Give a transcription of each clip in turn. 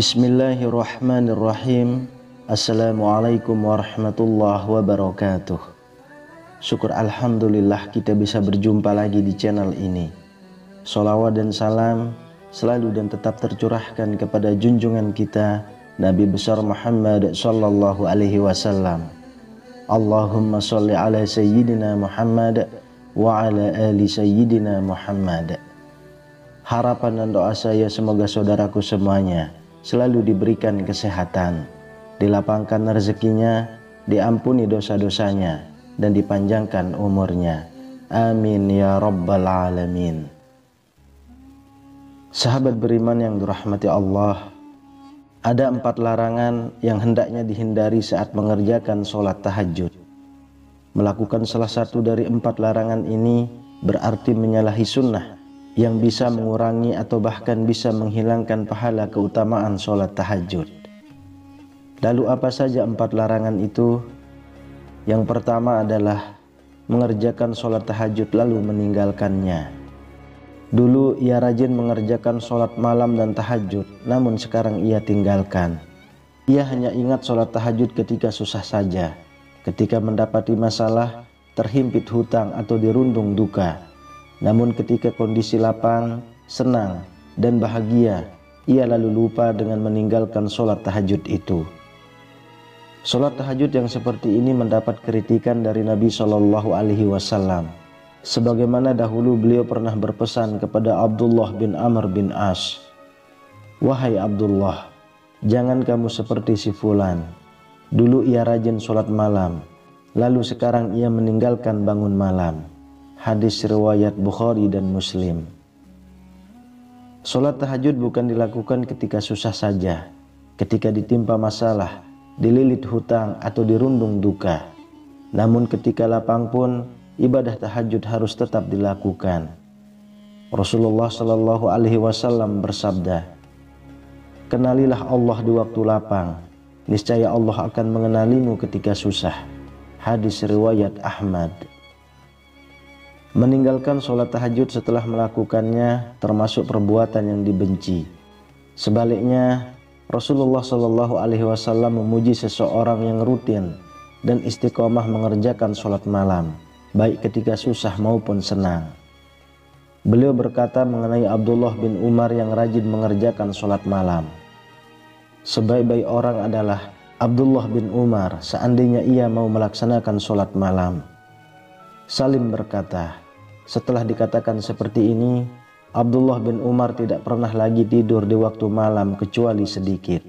Bismillahirrahmanirrahim. Assalamualaikum warahmatullahi wabarakatuh. Syukur alhamdulillah kita bisa berjumpa lagi di channel ini. Sholawat dan salam selalu dan tetap tercurahkan kepada junjungan kita Nabi besar Muhammad sallallahu alaihi wasallam. Allahumma sholli ala sayyidina Muhammad wa ala ali sayyidina Muhammad. Harapan dan doa saya semoga saudaraku semuanya selalu diberikan kesehatan, dilapangkan rezekinya, diampuni dosa-dosanya, dan dipanjangkan umurnya. Amin ya rabbal alamin. Sahabat beriman yang dirahmati Allah, ada 4 larangan yang hendaknya dihindari saat mengerjakan sholat tahajud. Melakukan salah satu dari 4 larangan ini berarti menyalahi sunnah yang bisa mengurangi atau bahkan bisa menghilangkan pahala keutamaan sholat tahajud. Lalu apa saja 4 larangan itu? Yang pertama adalah mengerjakan sholat tahajud lalu meninggalkannya. Dulu ia rajin mengerjakan sholat malam dan tahajud, namun sekarang ia tinggalkan. Ia hanya ingat sholat tahajud ketika susah saja, ketika mendapati masalah, terhimpit hutang atau dirundung duka. Namun ketika kondisi lapang, senang, dan bahagia, ia lalu lupa dengan meninggalkan sholat tahajud itu. Sholat tahajud yang seperti ini mendapat kritikan dari Nabi Shallallahu Alaihi Wasallam. Sebagaimana dahulu beliau pernah berpesan kepada Abdullah bin Amr bin As, "Wahai Abdullah, jangan kamu seperti si fulan. Dulu ia rajin sholat malam, lalu sekarang ia meninggalkan bangun malam." Hadis riwayat Bukhari dan Muslim. Sholat tahajud bukan dilakukan ketika susah saja, ketika ditimpa masalah, dililit hutang atau dirundung duka. Namun ketika lapang pun ibadah tahajud harus tetap dilakukan. Rasulullah Shallallahu Alaihi Wasallam bersabda, "Kenalilah Allah di waktu lapang, niscaya Allah akan mengenalimu ketika susah." Hadis riwayat Ahmad. Meninggalkan sholat tahajud setelah melakukannya termasuk perbuatan yang dibenci. Sebaliknya, Rasulullah Shallallahu Alaihi Wasallam memuji seseorang yang rutin dan istiqomah mengerjakan sholat malam, baik ketika susah maupun senang. Beliau berkata mengenai Abdullah bin Umar yang rajin mengerjakan sholat malam, "Sebaik-baik orang adalah Abdullah bin Umar seandainya ia mau melaksanakan sholat malam." Salim berkata, setelah dikatakan seperti ini, Abdullah bin Umar tidak pernah lagi tidur di waktu malam kecuali sedikit.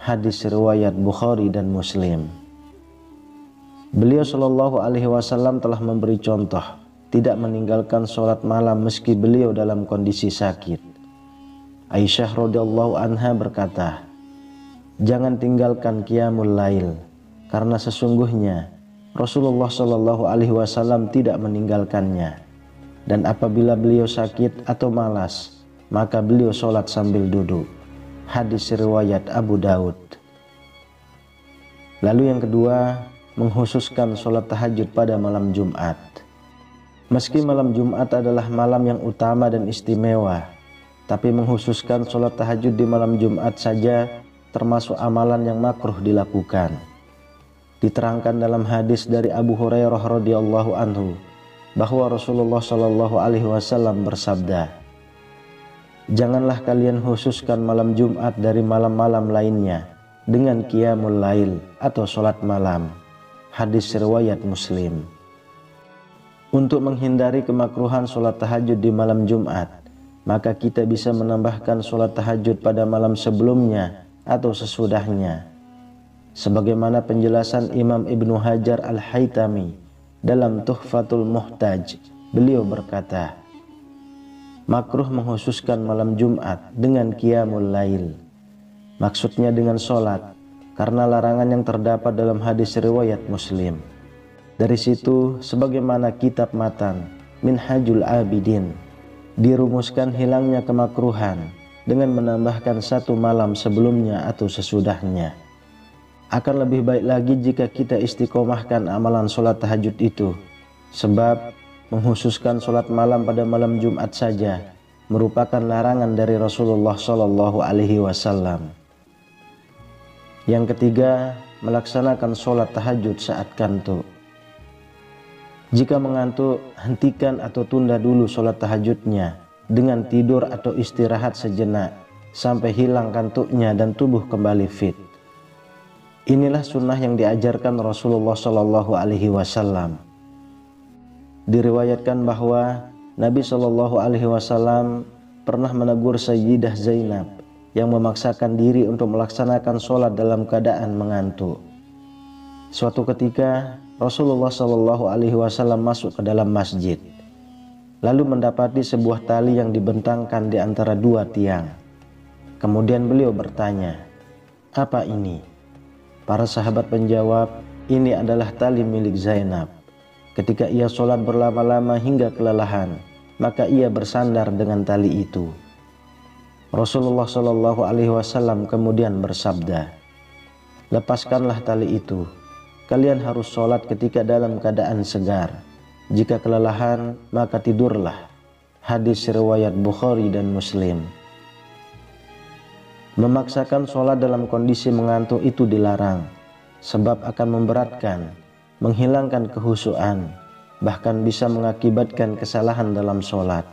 Hadis riwayat Bukhari dan Muslim. Beliau Shallallahu Alaihi Wasallam telah memberi contoh tidak meninggalkan sholat malam meski beliau dalam kondisi sakit. Aisyah radhiyallahu anha berkata, "Jangan tinggalkan qiyamul lail, karena sesungguhnya Rasulullah Shallallahu Alaihi Wasallam tidak meninggalkannya. Dan apabila beliau sakit atau malas, maka beliau sholat sambil duduk." Hadis riwayat Abu Daud. Lalu yang kedua, mengkhususkan sholat tahajud pada malam Jumat. Meski malam Jumat adalah malam yang utama dan istimewa, tapi mengkhususkan sholat tahajud di malam Jumat saja termasuk amalan yang makruh dilakukan. Diterangkan dalam hadis dari Abu Hurairah radhiyallahu anhu bahwa Rasulullah Shallallahu Alaihi Wasallam bersabda, "Janganlah kalian khususkan malam Jumat dari malam-malam lainnya dengan qiyamul lail atau sholat malam." Hadis riwayat Muslim. Untuk menghindari kemakruhan sholat tahajud di malam Jumat, maka kita bisa menambahkan sholat tahajud pada malam sebelumnya atau sesudahnya. Sebagaimana penjelasan Imam Ibnu Hajar Al-Haytami dalam Tuhfatul Muhtaj, beliau berkata, makruh mengkhususkan malam Jumat dengan qiyamul lail. Maksudnya dengan sholat, karena larangan yang terdapat dalam hadis riwayat Muslim. Dari situ, sebagaimana kitab matan Minhajul Abidin, dirumuskan hilangnya kemakruhan dengan menambahkan 1 malam sebelumnya atau sesudahnya. Akan lebih baik lagi jika kita istiqomahkan amalan sholat tahajud itu, sebab menghususkan sholat malam pada malam Jumat saja merupakan larangan dari Rasulullah Shallallahu Alaihi Wasallam. Yang ketiga, melaksanakan sholat tahajud saat kantuk. Jika mengantuk, hentikan atau tunda dulu sholat tahajudnya dengan tidur atau istirahat sejenak sampai hilang kantuknya dan tubuh kembali fit. Inilah sunnah yang diajarkan Rasulullah SAW. Diriwayatkan bahwa Nabi SAW pernah menegur Sayyidah Zainab yang memaksakan diri untuk melaksanakan sholat dalam keadaan mengantuk. Suatu ketika Rasulullah SAW masuk ke dalam masjid, lalu mendapati sebuah tali yang dibentangkan di antara dua tiang. Kemudian beliau bertanya, "Apa ini?" Para sahabat menjawab, "Ini adalah tali milik Zainab. Ketika ia sholat berlama-lama hingga kelelahan, maka ia bersandar dengan tali itu." Rasulullah SAW kemudian bersabda, "Lepaskanlah tali itu. Kalian harus sholat ketika dalam keadaan segar. Jika kelelahan, maka tidurlah." Hadis riwayat Bukhari dan Muslim. Memaksakan sholat dalam kondisi mengantuk itu dilarang, sebab akan memberatkan, menghilangkan khusyuan, bahkan bisa mengakibatkan kesalahan dalam sholat.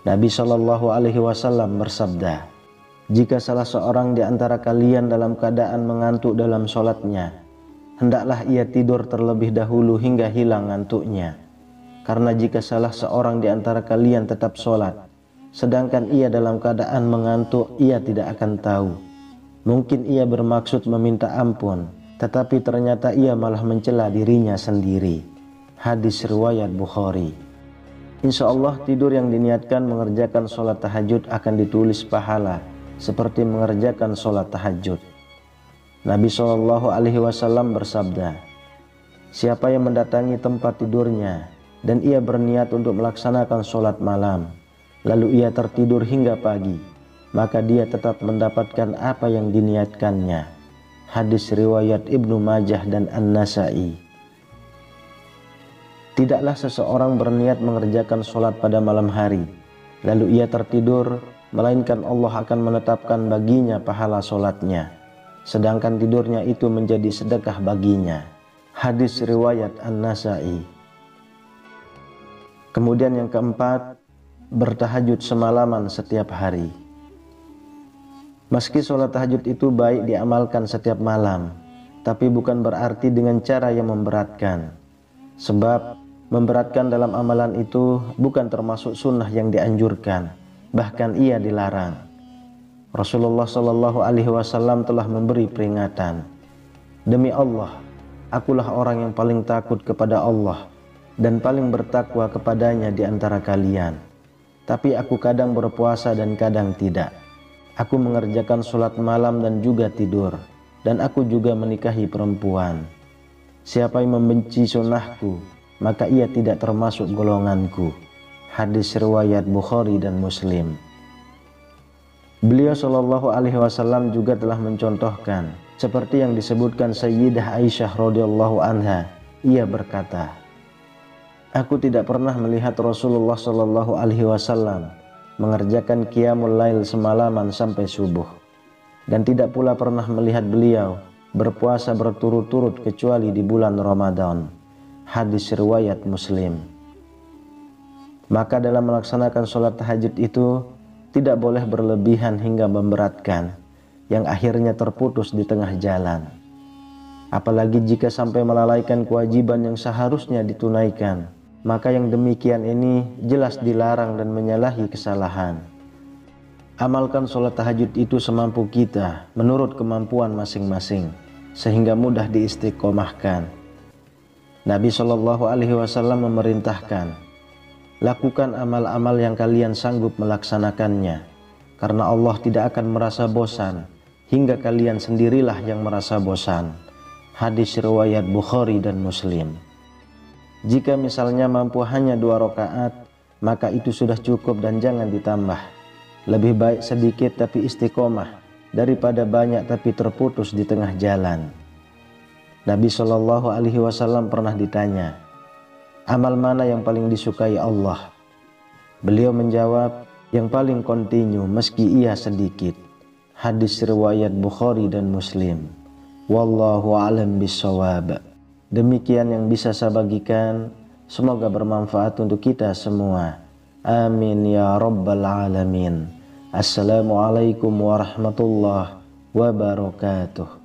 Nabi SAW bersabda, "Jika salah seorang di antara kalian dalam keadaan mengantuk dalam sholatnya, hendaklah ia tidur terlebih dahulu hingga hilang ngantuknya. Karena jika salah seorang di antara kalian tetap sholat, sedangkan ia dalam keadaan mengantuk, ia tidak akan tahu. Mungkin ia bermaksud meminta ampun, tetapi ternyata ia malah mencela dirinya sendiri." Hadis riwayat Bukhari. Insya Allah tidur yang diniatkan mengerjakan sholat tahajud akan ditulis pahala seperti mengerjakan sholat tahajud. Nabi SAW bersabda, "Siapa yang mendatangi tempat tidurnya dan ia berniat untuk melaksanakan sholat malam, lalu ia tertidur hingga pagi, maka dia tetap mendapatkan apa yang diniatkannya." Hadis riwayat Ibnu Majah dan An-Nasai. Tidaklah seseorang berniat mengerjakan sholat pada malam hari, lalu ia tertidur, melainkan Allah akan menetapkan baginya pahala sholatnya, sedangkan tidurnya itu menjadi sedekah baginya. Hadis riwayat An-Nasai. Kemudian yang keempat, bertahajud semalaman setiap hari. Meski sholat tahajud itu baik diamalkan setiap malam, tapi bukan berarti dengan cara yang memberatkan. Sebab memberatkan dalam amalan itu bukan termasuk sunnah yang dianjurkan, bahkan ia dilarang. Rasulullah SAW telah memberi peringatan, "Demi Allah, akulah orang yang paling takut kepada Allah dan paling bertakwa kepadanya di antara kalian. Tapi aku kadang berpuasa dan kadang tidak. Aku mengerjakan sholat malam dan juga tidur, dan aku juga menikahi perempuan. Siapa yang membenci sunnahku, maka ia tidak termasuk golonganku." Hadis riwayat Bukhari dan Muslim. Beliau SAW juga telah mencontohkan seperti yang disebutkan Sayyidah Aisyah radhiyallahu anha. Ia berkata, "Aku tidak pernah melihat Rasulullah SAW mengerjakan qiyamul lail semalaman sampai subuh, dan tidak pula pernah melihat beliau berpuasa berturut-turut kecuali di bulan Ramadan." Hadis riwayat Muslim. Maka dalam melaksanakan sholat tahajud itu tidak boleh berlebihan hingga memberatkan, yang akhirnya terputus di tengah jalan. Apalagi jika sampai melalaikan kewajiban yang seharusnya ditunaikan, maka yang demikian ini jelas dilarang dan menyalahi kesalahan. Amalkan sholat tahajud itu semampu kita menurut kemampuan masing-masing, sehingga mudah diistiqomahkan. Nabi SAW memerintahkan, "Lakukan amal-amal yang kalian sanggup melaksanakannya, karena Allah tidak akan merasa bosan hingga kalian sendirilah yang merasa bosan." Hadis riwayat Bukhari dan Muslim. Jika misalnya mampu hanya 2 rakaat, maka itu sudah cukup dan jangan ditambah. Lebih baik sedikit tapi istiqomah daripada banyak tapi terputus di tengah jalan. Nabi SAW pernah ditanya, "Amal mana yang paling disukai Allah?" Beliau menjawab, "Yang paling kontinu meski ia sedikit." Hadis riwayat Bukhari dan Muslim. Wallahu a'lam bishawab. Demikian yang bisa saya bagikan, semoga bermanfaat untuk kita semua. Amin ya rabbal alamin. Assalamualaikum warahmatullahi wabarakatuh.